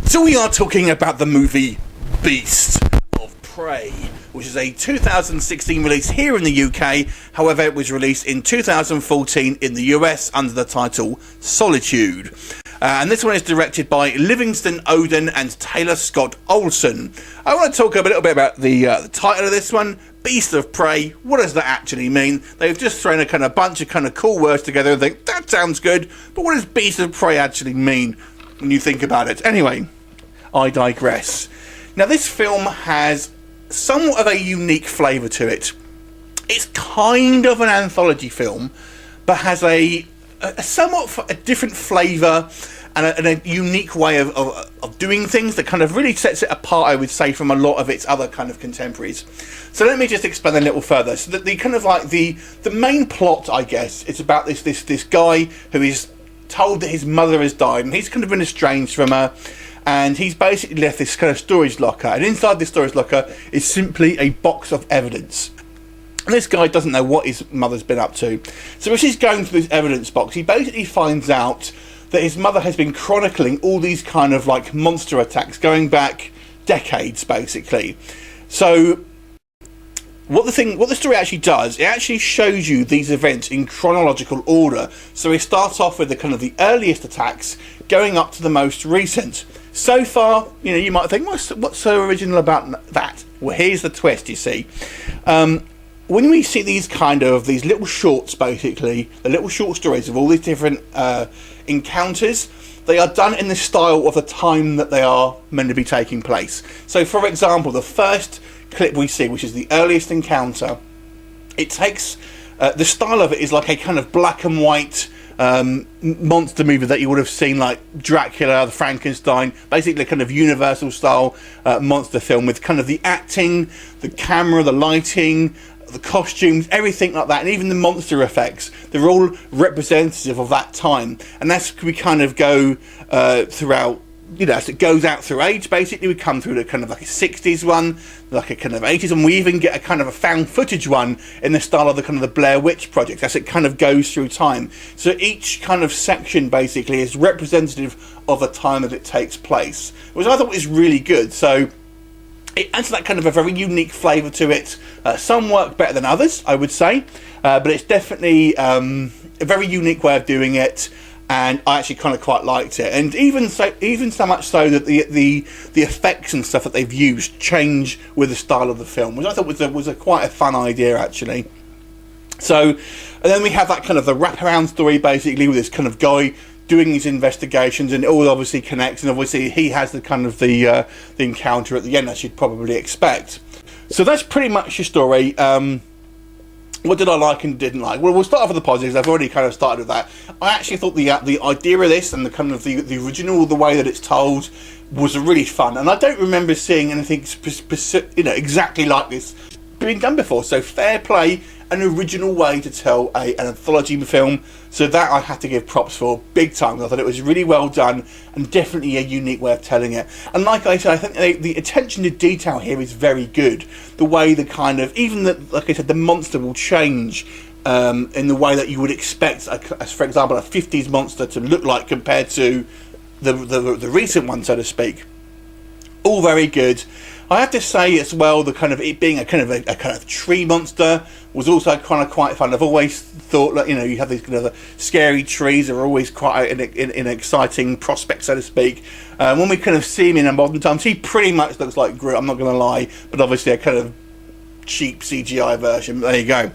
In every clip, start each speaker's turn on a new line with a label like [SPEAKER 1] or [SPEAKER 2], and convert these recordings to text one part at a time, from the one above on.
[SPEAKER 1] So we are talking about the movie Beast of Prey, which is a 2016 release here in the UK. However, it was released in 2014 in the US under the title Solitude. And this one is directed by Livingston Oden and Taylor Scott Olson. I want to talk a little bit about the title of this one, Beast of Prey. What does that actually mean? They've just thrown a kind of bunch of kind of cool words together and think, that sounds good, but what does Beast of Prey actually mean when you think about it? Anyway, I digress. Now, this film has somewhat of a unique flavour to it. It's kind of an anthology film, but has a somewhat a different flavour and a unique way of doing things that kind of really sets it apart, I would say, from a lot of its other kind of contemporaries. So let me just explain a little further. So that the kind of like the main plot, I guess, it's about this guy who is told that his mother has died, and he's kind of been estranged from her, and he's basically left this kind of storage locker, and inside this storage locker is simply a box of evidence. And this guy doesn't know what his mother's been up to. So as he's going through this evidence box, he basically finds out that his mother has been chronicling all these kind of like monster attacks going back decades, basically. So what the story actually does, it actually shows you these events in chronological order. So we start off with the kind of the earliest attacks, going up to the most recent. So far, you know, you might think, what's so original about that? Well, here's the twist, you see. When we see these little shorts, basically, the little short stories of all these different encounters, they are done in the style of the time that they are meant to be taking place. So, for example, the first clip we see, which is the earliest encounter, it takes the style of it is like a kind of black and white monster movie that you would have seen, like Dracula, the Frankenstein, basically kind of Universal style monster film, with kind of the acting, the camera, the lighting, the costumes, everything like that, and even the monster effects, they're all representative of that time. And that's, we kind of go throughout, you know, as it goes out through age, basically. We come through the kind of like a 60s one, like a kind of 80s, and we even get a kind of a found footage one in the style of the kind of the Blair Witch Project, as it kind of goes through time. So each kind of section basically is representative of the time that it takes place, which I thought was really good. So it adds that kind of a very unique flavour to it. Some work better than others, I would say, but it's definitely a very unique way of doing it, and I actually kind of quite liked it. And even so much so that the effects and stuff that they've used change with the style of the film, which I thought was quite a fun idea, actually. So, and then we have that kind of the wraparound story, basically, with this kind of guy doing his investigations, and it all obviously connects, and obviously he has the kind of the encounter at the end, as you'd probably expect. So that's pretty much your story. What did I like and didn't like? Well, we'll start off with the positives. I've already kind of started with that. I actually thought the idea of this and the kind of the original, the way that it's told, was really fun, and I don't remember seeing anything exactly like this being done before. So fair play, an original way to tell an anthology film. So that I had to give props for, big time. I thought it was really well done, and definitely a unique way of telling it. And like I said, I think the attention to detail here is very good. The way the kind of, even the, like I said, the monster will change in the way that you would expect, for example, a 50s monster to look like compared to the recent one, so to speak. All very good. I have to say as well, the kind of it being a kind of tree monster was also kind of quite fun. I've always thought that, you know, you have these kind of scary trees are always quite an exciting prospect, so to speak. When we kind of see him in modern times, he pretty much looks like Groot, I'm not going to lie, but obviously a kind of cheap CGI version. But there you go.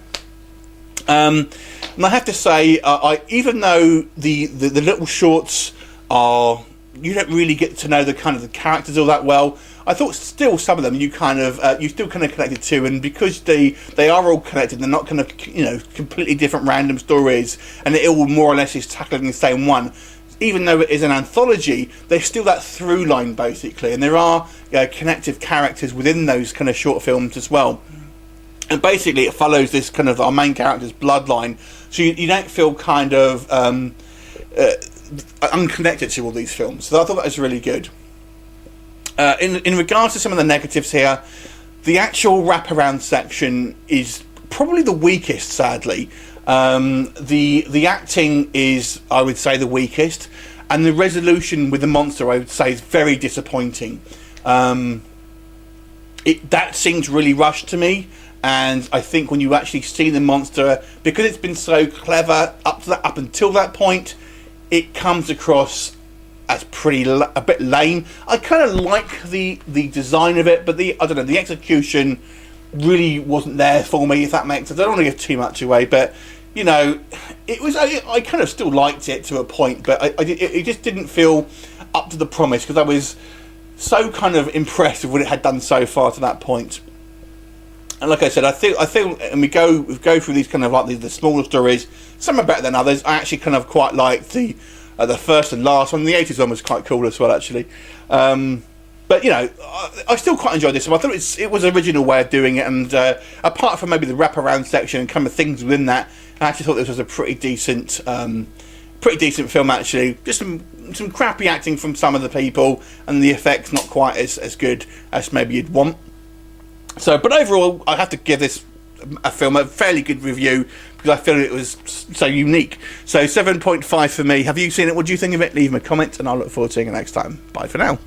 [SPEAKER 1] And I have to say, even though the little shorts are, you don't really get to know the kind of the characters all that well, I thought still some of them you still kind of connected to, and because they are all connected, they're not kind of, you know, completely different random stories, and it all more or less is tackling the same one. Even though it is an anthology, there's still that through line, basically, and there are connective characters within those kind of short films as well. And basically it follows this kind of our main character's bloodline, so you don't feel kind of unconnected to all these films. So I thought that was really good. In regards to some of the negatives here, the actual wraparound section is probably the weakest, sadly. The acting is, I would say, the weakest, and the resolution with the monster, I would say, is very disappointing. That seems really rushed to me, and I think when you actually see the monster, because it's been so clever up until that point, it comes across as a bit lame. I kind of like the design of it, but I don't know, the execution really wasn't there for me, if that makes sense. I don't want to give too much away, but you know, I kind of still liked it to a point, but it just didn't feel up to the promise, because I was so kind of impressed with what it had done so far to that point. And like I said, I think, and we go through these kind of like the smaller stories. Some are better than others. I actually kind of quite liked the first and last one. The 80s one was quite cool as well, actually. But you know, I still quite enjoyed this one. I thought it was an original way of doing it, and apart from maybe the wraparound section and kind of things within that, I actually thought this was a pretty decent film, actually. Just some crappy acting from some of the people, and the effects not quite as good as maybe you'd want. So, but overall, I have to give this film a fairly good review, because I feel it was so unique. So 7.5 for me. Have you seen it? What do you think of it? Leave me a comment, and I'll look forward to seeing you next time. Bye for now.